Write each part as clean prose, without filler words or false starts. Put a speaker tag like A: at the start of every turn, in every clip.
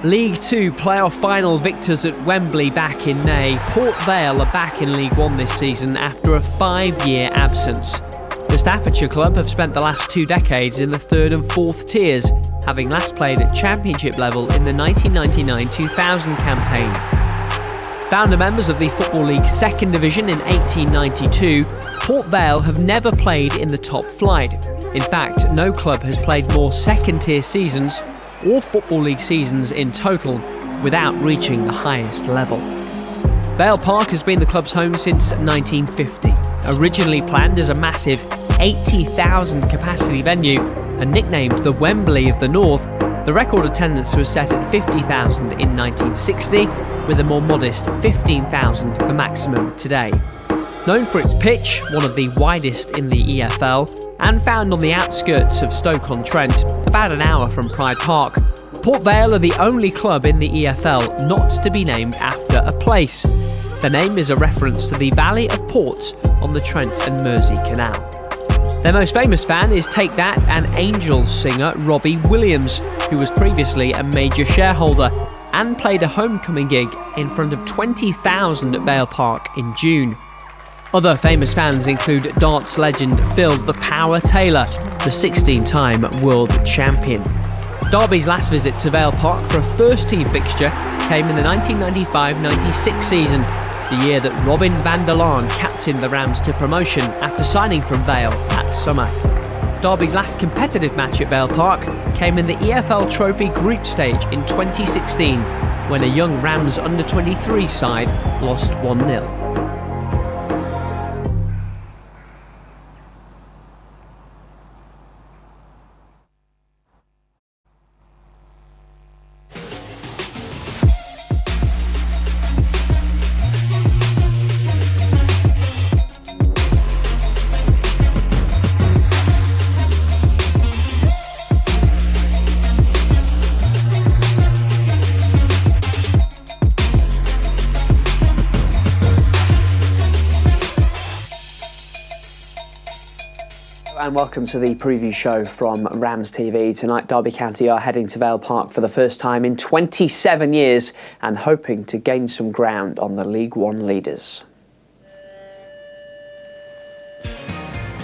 A: League Two playoff final victors at Wembley back in May. Port Vale are back in League One this season after a 5-year absence. The Staffordshire club have spent the last 2 decades in the 3rd and 4th tiers, having last played at Championship level in the 1999-2000 campaign. Founder members of the Football League's 2nd Division in 1892, Port Vale have never played in the top flight. In fact, no club has played more 2nd-tier seasons or Football League seasons in total without reaching the highest level. Vale Park has been the club's home since 1950. Originally planned as a massive 80,000 capacity venue and nicknamed the Wembley of the North, the record attendance was set at 50,000 in 1960, with a more modest 15,000 the maximum today. Known for its pitch, one of the widest in the EFL, and found on the outskirts of Stoke-on-Trent, about an hour from Pride Park, Port Vale are the only club in the EFL not to be named after a place. The name is a reference to the Valley of Ports on the Trent and Mersey Canal. Their most famous fan is Take That and Angels singer Robbie Williams, who was previously a major shareholder and played a homecoming gig in front of 20,000 at Vale Park in June. Other famous fans include darts legend Phil "The Power" Taylor, the 16-time world champion. Derby's last visit to Vale Park for a first-team fixture came in the 1995-96 season, the year that Robin van der Laan captained the Rams to promotion after signing from Vale that summer. Derby's last competitive match at Vale Park came in the EFL Trophy group stage in 2016, when a young Rams under-23 side lost 1-0.
B: And welcome to the preview show from RamsTV. Tonight, Derby County are heading to Vale Park for the first time in 27 years and hoping to gain some ground on the League One leaders.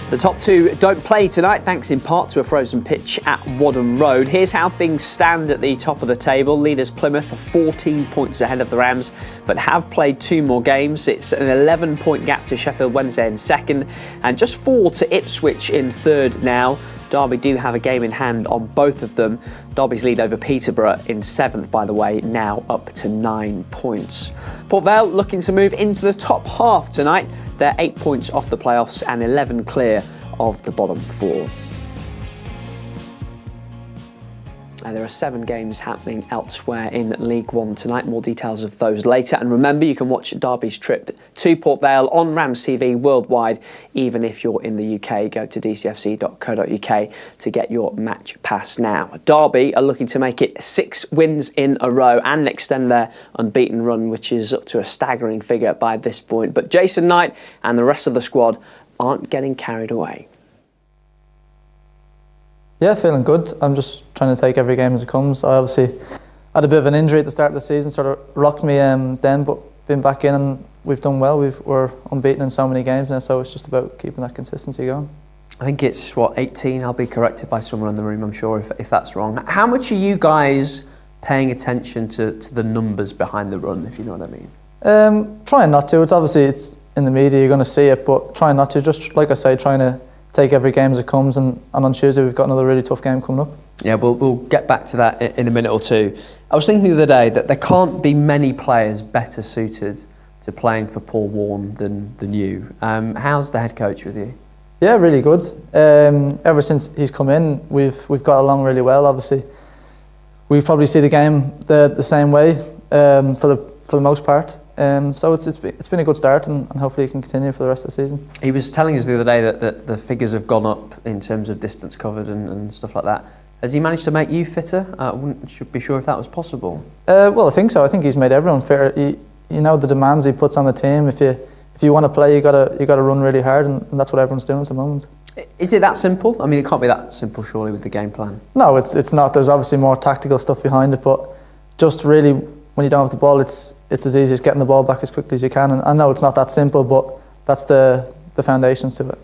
B: The top two don't play tonight, thanks in part to a frozen pitch at Wadham Road. Here's how things stand at the top of the table. Leaders Plymouth are 14 points ahead of the Rams, but have played 2 more games. It's an 11-point gap to Sheffield Wednesday in 2nd, and just 4 to Ipswich in 3rd now. Derby do have a game in hand on both of them. Derby's lead over Peterborough in 7th, by the way, now up to 9 points. Port Vale looking to move into the top half tonight. They're 8 points off the playoffs and 11 clear of the bottom 4. There are 7 games happening elsewhere in League One tonight. More details of those later. And remember, you can watch Derby's trip to Port Vale on RamsTV worldwide, even if you're in the UK. Go to dcfc.co.uk to get your match pass now. Derby are looking to make it 6 wins in a row and extend their unbeaten run, which is up to a staggering figure by this point. But Jason Knight and the rest of the squad aren't getting carried away.
C: Yeah, feeling good. I'm just trying to take every game as it comes. I obviously had a bit of an injury at the start of the season, sort of rocked me then, but been back in and we've done well. We're unbeaten in so many games now, so it's just about keeping that consistency going.
B: I think it's, 18? I'll be corrected by someone in the room, I'm sure, if that's wrong. How much are you guys paying attention to the numbers behind the run, if you know what I mean?
C: Trying not to. It's in the media, you're going to see it, but trying not to. Just, like I say, trying to take every game as it comes, and on Tuesday we've got another really tough game coming up.
B: Yeah, we'll get back to that in a minute or two. I was thinking the other day that there can't be many players better suited to playing for Paul Warne than you. How's the head coach with you?
C: Yeah, really good. Ever since he's come in, we've got along really well. Obviously, we probably see the game the same way for the most part. So it's been a good start, and hopefully it can continue for the rest of the season. He
B: was telling us the other day that the figures have gone up in terms of distance covered and stuff like that. Has he managed to make you fitter? I wouldn't be sure if that was possible.
C: Well, I think so. I think he's made everyone fitter. You know the demands he puts on the team. If you want to play, you gotta run really hard, and that's what everyone's doing at the moment.
B: Is it that simple? I mean, it can't be that simple, surely, with the game plan.
C: No, it's not. There's obviously more tactical stuff behind it, but just really, when you don't have the ball, it's as easy as getting the ball back as quickly as you can. And I know it's not that simple, but that's the foundations to it.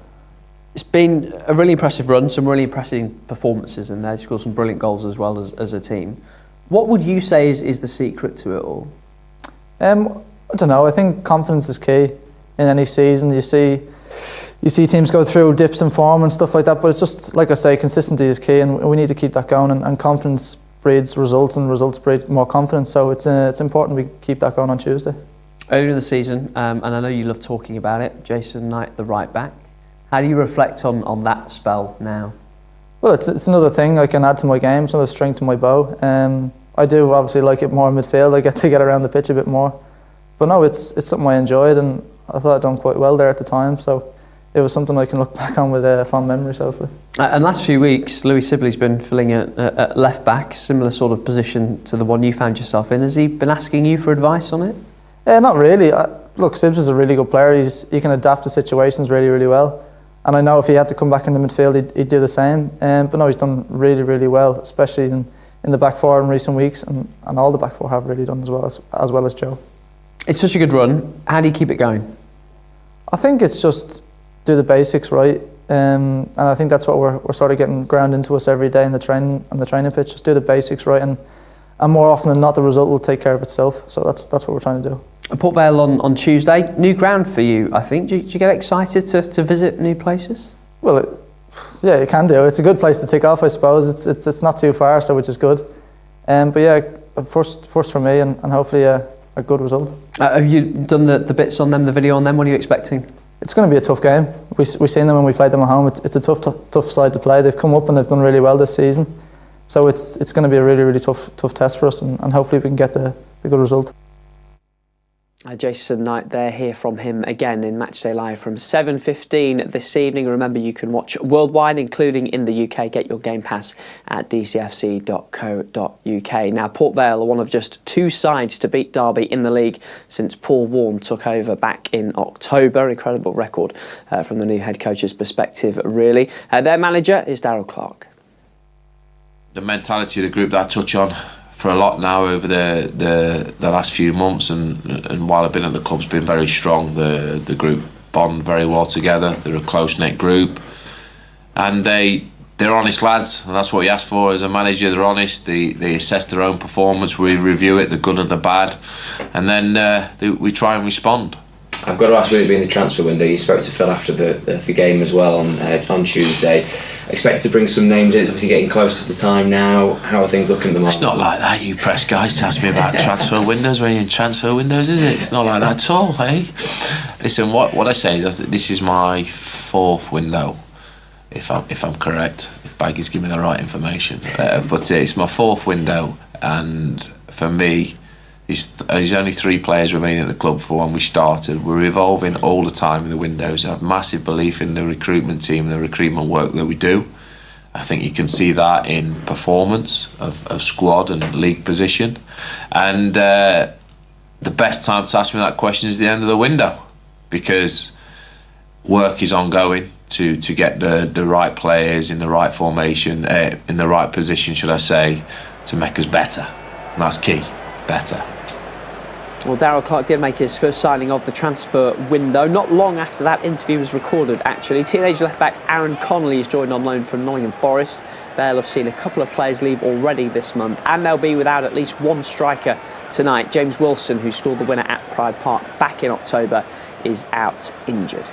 B: It's been a really impressive run, some really impressive performances, and they've scored some brilliant goals as well as a team. What would you say is the secret to it all?
C: I don't know. I think confidence is key in any season. You see teams go through dips in form and stuff like that, but it's just, like I say, consistency is key, and we need to keep that going. And confidence breeds results, and results breed more confidence. So it's important we keep that going on Tuesday.
B: Earlier in the season, and I know you love talking about it, Jason Knight, the right back. How do you reflect on that spell now?
C: Well, it's another thing I can add to my game. It's another string to my bow. I do obviously like it more in midfield. I get to get around the pitch a bit more. But no, it's something I enjoyed, and I thought I'd done quite well there at the time. So it was something I can look back on with fond memories, hopefully.
B: And last few weeks, Louis Sibley's been filling at left back, similar sort of position to the one you found yourself in. Has he been asking you for advice on it?
C: Not really. Look, Sibs is a really good player. He can adapt to situations really, really well. And I know if he had to come back in the midfield, he'd do the same. But no, he's done really, really well, especially in the back four in recent weeks, and all the back four have really done as well as Joe. It's
B: such a good run. How do you keep it going?
C: I think it's just do the basics right, and I think that's what we're sort of getting ground into us every day in the training pitch. Just do the basics right, and more often than not, the result will take care of itself. So that's what we're trying to do.
B: Port Vale on Tuesday, new ground for you, I think. Do you get excited to visit new places?
C: Well, yeah, you can do. It's a good place to tick off, I suppose. It's not too far, so which is good. But yeah, first for me, and hopefully a good result.
B: Have you done the bits on them, the video on them? What are you expecting?
C: It's going to be a tough game. We've seen them when we played them at home. It's a tough side to play. They've come up and they've done really well this season. So it's going to be a really, really tough test for us, and hopefully we can get the good result.
B: Jason Knight there, hear from him again in Matchday Live from 7:15 this evening. Remember, you can watch worldwide, including in the UK. Get your Game Pass at dcfc.co.uk. Now, Port Vale are one of just two sides to beat Derby in the league since Paul Warne took over back in October. Incredible record from the new head coach's perspective, really. Their manager is Darryl Clark.
D: The mentality of the group that I touch on for a lot now over the last few months, and while I've been at the club's been very strong. The group bond very well together. They're a close-knit group, and they're honest lads, and that's what you ask for as a manager. They're honest. They assess their own performance. We review it, the good and the bad, and then we try and respond.
E: I've got to ask, with it being the transfer window, you spoke to Phil after the game as well on Tuesday. Expect to bring some names in. It's obviously getting close to the time now. How are things looking at the moment?
D: It's not like that, you press guys to ask me about transfer windows when you're in transfer windows, is it? It's not like that at all, eh? Listen, what I say is that this is my fourth window, if I'm correct, if Baggy's give me the right information. But it's my fourth window, and for me, there's only 3 players remaining at the club for when we started. We're evolving all the time in the windows. I have massive belief in the recruitment team, the recruitment work that we do. I think you can see that in performance of squad and league position. And the best time to ask me that question is the end of the window, because work is ongoing to get the right players in the right formation, in the right position, should I say, to make us better. And that's key, better.
B: Well, Darryl Clark did make his first signing of the transfer window. Not long after that interview was recorded, actually. Teenage left-back Aaron Connolly is joined on loan from Nottingham Forest. Vale have seen a couple of players leave already this month, and they'll be without at least one striker tonight. James Wilson, who scored the winner at Pride Park back in October, is out injured.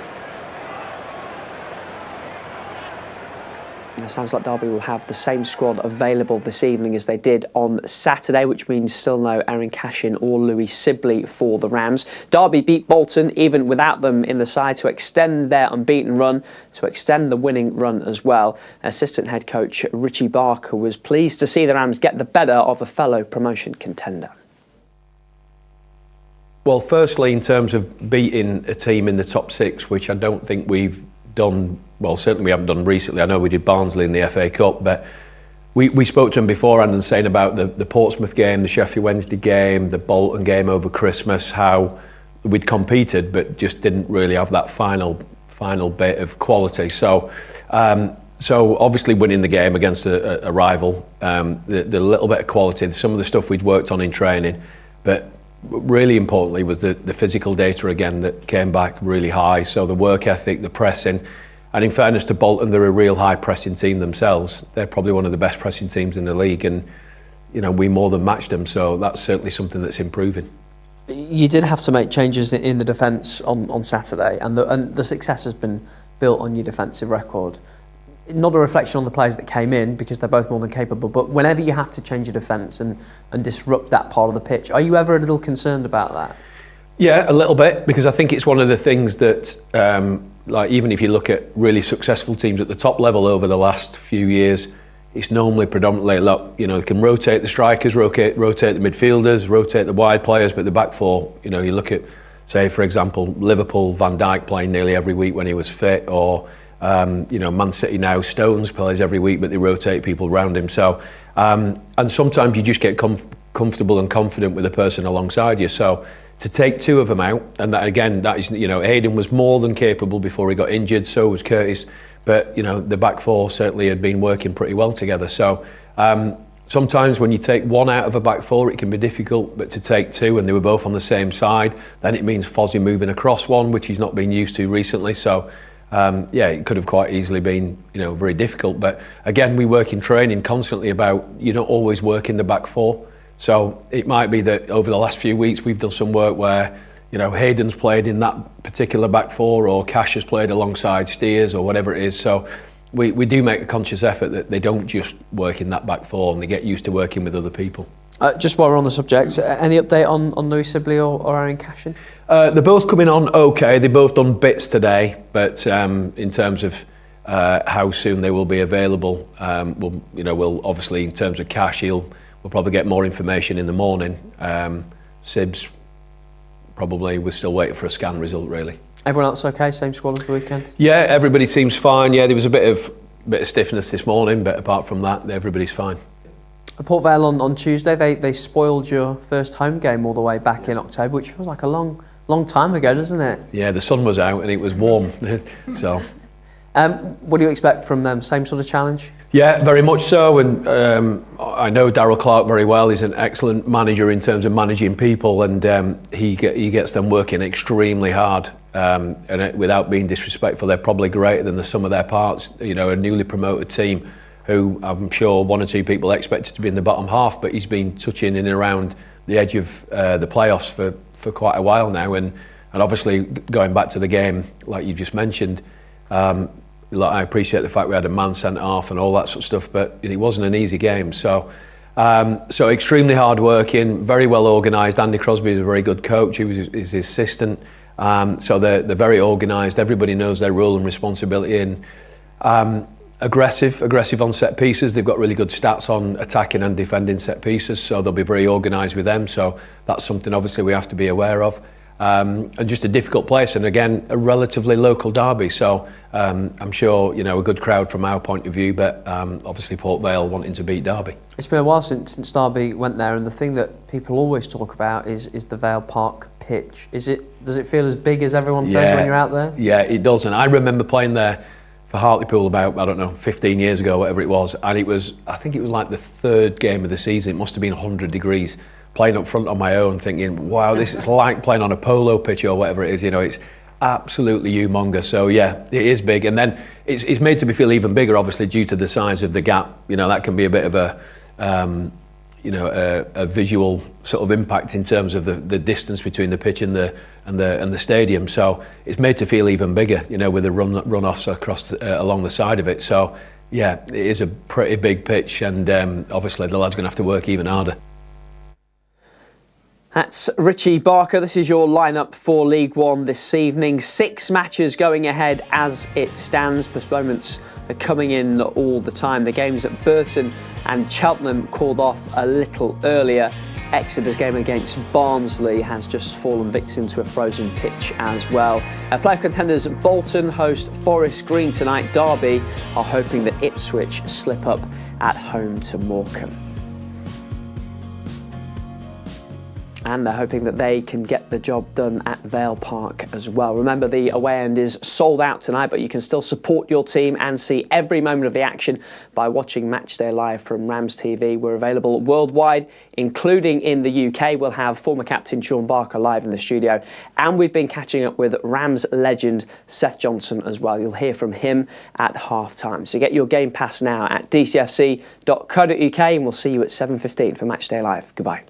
B: It sounds like Derby will have the same squad available this evening as they did on Saturday, which means still no Aaron Cashin or Louis Sibley for the Rams. Derby beat Bolton even without them in the side to extend their unbeaten run, to extend the winning run as well. Assistant head coach Richie Barker was pleased to see the Rams get the better of a fellow promotion contender.
F: Well, firstly, in terms of beating a team in the top 6, which I don't think we've done, well, certainly we haven't done recently. I know we did Barnsley in the FA Cup, but we spoke to him beforehand and saying about the Portsmouth game, the Sheffield Wednesday game, the Bolton game over Christmas, how we'd competed but just didn't really have that final bit of quality. So So obviously winning the game against a rival, the little bit of quality, some of the stuff we'd worked on in training, but really importantly was the physical data again that came back really high. So the work ethic, the pressing, and in fairness to Bolton, they're a real high pressing team themselves. They're probably one of the best pressing teams in the league, and we more than matched them. So that's certainly something that's improving.
A: You did have to make changes in the defence on Saturday, and the success has been built on your defensive record. Not a reflection on the players that came in, because they're both more than capable, but whenever you have to change your defence and disrupt that part of the pitch, are you ever a little concerned about that?
F: Yeah, a little bit, because I think it's one of the things that, like even if you look at really successful teams at the top level over the last few years, it's normally predominantly, they can rotate the strikers, rotate the midfielders, rotate the wide players, but the back four, you look at, say, for example, Liverpool, Van Dijk playing nearly every week when he was fit, or Man City now, Stones plays every week, but they rotate people around him. So, and sometimes you just get comfortable and confident with the person alongside you. So, to take two of them out, and that is, Hayden was more than capable before he got injured. So was Curtis, but the back four certainly had been working pretty well together. So, sometimes when you take one out of a back four, it can be difficult, but to take two and they were both on the same side, then it means Fozzie moving across one, which he's not been used to recently. So. It could have quite easily been, very difficult. But again, we work in training constantly about you don't always work in the back four. So it might be that over the last few weeks we've done some work where, Hayden's played in that particular back four, or Cash has played alongside Steers, or whatever it is. So we do make a conscious effort that they don't just work in that back four and they get used to working with other people.
A: Just while we're on the subject, any update on Louis Sibley or Aaron Cashin?
F: They're both coming on okay. They've both done bits today, but in terms of how soon they will be available, we'll obviously, in terms of Cash, we'll probably get more information in the morning. Sibs, probably, we're still waiting for a scan result, really.
A: Everyone else okay? Same squad as the weekend?
F: Yeah, everybody seems fine. Yeah, there was a bit of stiffness this morning, but apart from that, everybody's fine.
A: Port Vale on Tuesday, they spoiled your first home game all the way back in October, which feels like a long time ago, doesn't it?
F: Yeah, the sun was out and it was warm. So,
A: what do you expect from them? Same sort of challenge?
F: Yeah, very much so. And I know Darryl Clark very well. He's an excellent manager in terms of managing people, and he gets them working extremely hard. And without being disrespectful, they're probably greater than the sum of their parts. A newly promoted team, who I'm sure one or two people expected to be in the bottom half, but he's been touching in and around the edge of the playoffs for quite a while now, and obviously going back to the game, like you just mentioned, I appreciate the fact we had a man sent off and all that sort of stuff, but it wasn't an easy game. So extremely hard working, very well organised. Andy Crosby is a very good coach. He was his assistant, so they're very organised. Everybody knows their role and responsibility, and aggressive on set pieces. They've got really good stats on attacking and defending set pieces, so they'll be very organised with them. So that's something obviously we have to be aware of. And just a difficult place, and again a relatively local derby. So I'm sure a good crowd from our point of view, but obviously Port Vale wanting to beat Derby. It's
A: been a while since Derby went there, and the thing that people always talk about is the Vale Park pitch. Does it feel as big as everyone says when you're out there? Yeah, it does. And I remember playing there for Hartlepool about 15 years ago, whatever it was, and I think it was like the third game of the season. It must have been 100 degrees, playing up front on my own, thinking, wow, this is like playing on a polo pitch or whatever it is. It's absolutely humongous. So yeah, it is big, and then it's made to be feel even bigger, obviously, due to the size of the gap. That can be a bit of a visual sort of impact in terms of the distance between the pitch and the stadium. So it's made to feel even bigger, with the run-offs across along the side of it. So yeah, it is a pretty big pitch, and obviously the lad's going to have to work even harder.
B: That's Richie Barker. This is your lineup for League One this evening. 6 matches going ahead as it stands. Postponements are coming in all the time. The games at Burton and Cheltenham called off a little earlier. Exeter's game against Barnsley has just fallen victim to a frozen pitch as well. Playoff contenders Bolton host Forest Green tonight. Derby are hoping that Ipswich slip up at home to Morecambe. and they're hoping that they can get the job done at Vale Park as well. Remember, the away end is sold out tonight, but you can still support your team and see every moment of the action by watching Matchday Live from RamsTV. We're available worldwide, including in the UK. We'll have former captain Richie Barker live in the studio, and we've been catching up with Rams legend Seth Johnson as well. You'll hear from him at half-time. So get your Game Pass now at dcfc.co.uk, and we'll see you at 7:15 for Matchday Live. Goodbye.